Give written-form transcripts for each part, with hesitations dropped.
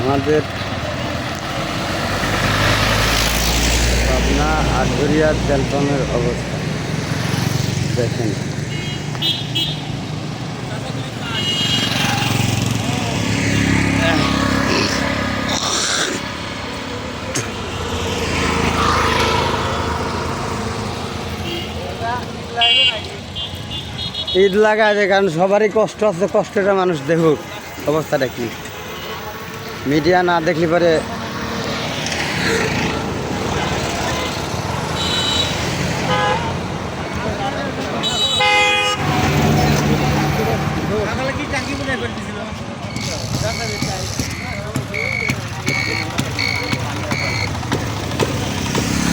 আমাদের পাবনা আটঘরিয়া তেল পাম্পের অবস্থা দেখেন। ঈদ লাগায় যে কারণ সবারই কষ্ট আছে, কষ্টটা মানুষ দেখুক অবস্থাটা কি। মিডিয়া না দেখলে পরে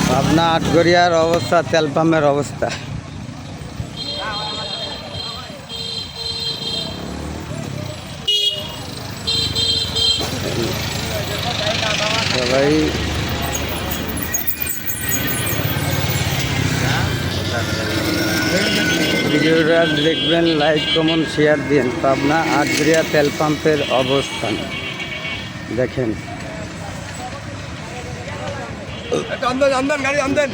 পাবনা আটঘরিয়ার অবস্থা, তেল পাম্পের অবস্থা। সবাই ভিডিওটা দেখবেন, লাইক কমেন্ট শেয়ার দিন। পাবনা আটঘরিয়া তেল পাম্পের অবস্থান দেখেন। গাড়ি আমদেন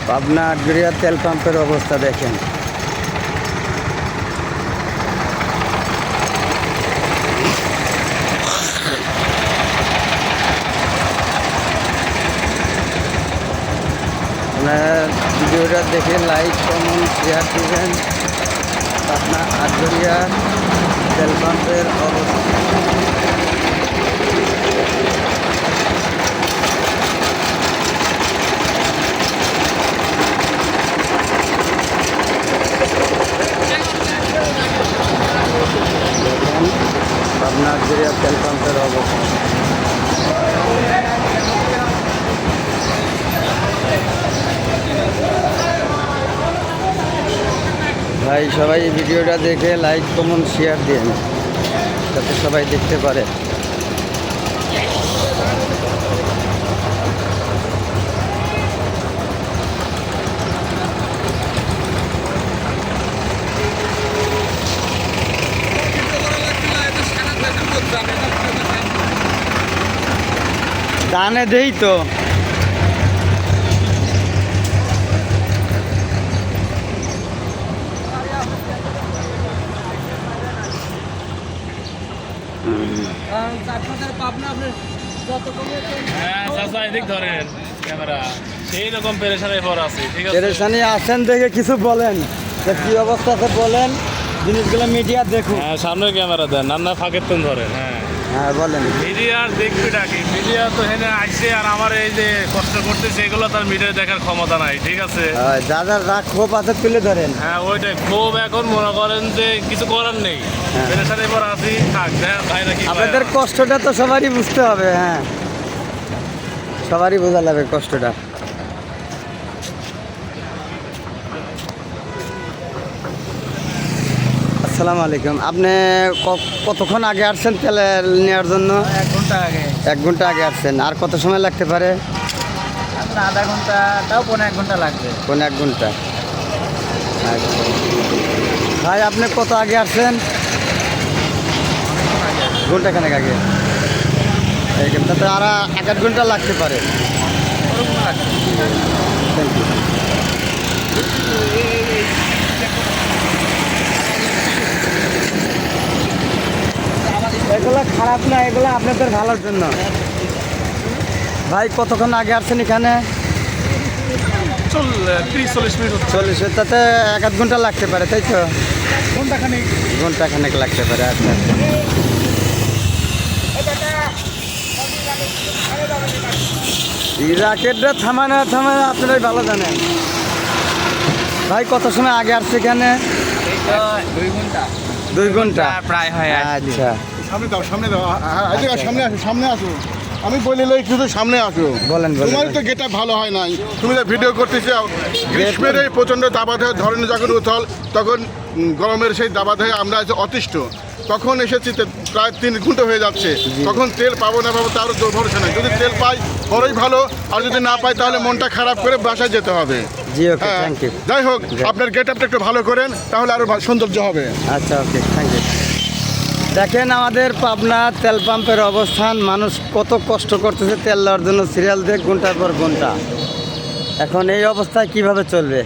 পাবনা আটঘরিয়া তেল পাম্পের অবস্থা দেখেন। ভিডিওটা দেখে লাইক কমেন্ট শেয়ার দিবেন। পাবনা আটঘরিয়া তেল পাম্পের অবস্থা। পাবনা আটঘরিয়া তেল পাম্পের অবস্থা। ভাই সবাই ভিডিওটা দেখে লাইক কমেন্ট শেয়ার দিন, যাতে সবাই দেখতে পারে। দানে দেই তো পেরেশানি আছেন দেখে কিছু বলেন, কি অবস্থা আছে বলেন, জিনিসগুলো মিডিয়া দেখুন। সামনে ক্যামেরা দেন, নান্না ফাঁকের তুন ধরেন। হ্যাঁ বলেন। মিডিয়ার দেখবি ডাকি, মিডিয়া তো হেনে আইসে আর আমার এই যে কষ্ট করতেছে এগুলো তার মিডিয়া দেখার ক্ষমতা নাই, ঠিক আছে। যাদের রাগ ক্ষোভ আছে তুলে ধরেন। হ্যাঁ ওইটাই ক্ষোভ, এখন মনে করেন যে কিছু করার নেই, পেরেশানি পর আসি থাক ভাই নাকি। আপনাদের কষ্টটা তো সবারই বুঝতে হবে, হ্যাঁ সবারই বোঝা লাগবে কষ্টটা। আসসালামু আলাইকুম। আপনি কতক্ষণ আগে আসছেন তেল নেওয়ার জন্য? 1 ঘন্টা আগে। 1 ঘন্টা আগে আসছেন। আর কত সময় লাগতে পারে? আধা ঘন্টা, তাও 1 ঘন্টা লাগবে। 1 ঘন্টা। আচ্ছা ভাই আপনি কত আগে আসছেন? ঘন্টাখানেক আগে। তাতে আর 1 ঘন্টা লাগতে পারে। Thank you. এগুলো খারাপ না, এগুলো আপনাদের ভালোর জন্য। ভাই কতক্ষণ আগে আসছেন এখানে? 30-40 মিনিট। 40, তাতে 1 ঘন্টা লাগতে পারে, তাই তো? ঘন্টাখানেক লাগতে পারে। আচ্ছা রাকেটটা থামানো আপনারাই ভালো জানেন। ভাই কত সময় আগে আসছে এখানে? 2 ঘন্টা। 2 ঘন্টা প্রায় হয়। আচ্ছা সামনে দাও, সামনে দাও, সামনে আসো, সামনে আসো। আমি বলিলে কিছু সামনে আসো। বলেন তোমার তো গেটটা ভালো হয় নাই, তুমি তো ভিডিও করতে চাও। গ্রীষ্মের এই প্রচণ্ড দাবাত হয়ে ধরনের যখন উথল, তখন গরমের সেই দাবাত হয়ে আমরা আছি অতিষ্ঠ। তখন এসেছি প্রায় 3 ঘন্টা হয়ে যাচ্ছে, তখন তেল পাবো না পাবো তারও ভরসা নেই। যদি তেল পাই বড়ই ভালো, আর যদি না পাই তাহলে মনটা খারাপ করে বাসায় যেতে হবে। জি ওকে, হ্যাঁ, থ্যাংক ইউ। যাই হোক, আপনার গেট আপটা একটু ভালো করেন, তাহলে আরো সৌন্দর্য হবে। আচ্ছা ওকে, থ্যাংক ইউ। দেখেন আমাদের পাবনা তেল পাম্পের অবস্থান, মানুষ কত কষ্ট করতেছে তেল নেওয়ার জন্য, সিরিয়াল দিয়ে ঘন্টার পর ঘন্টা। এখন এই অবস্থায় কিভাবে চলবে?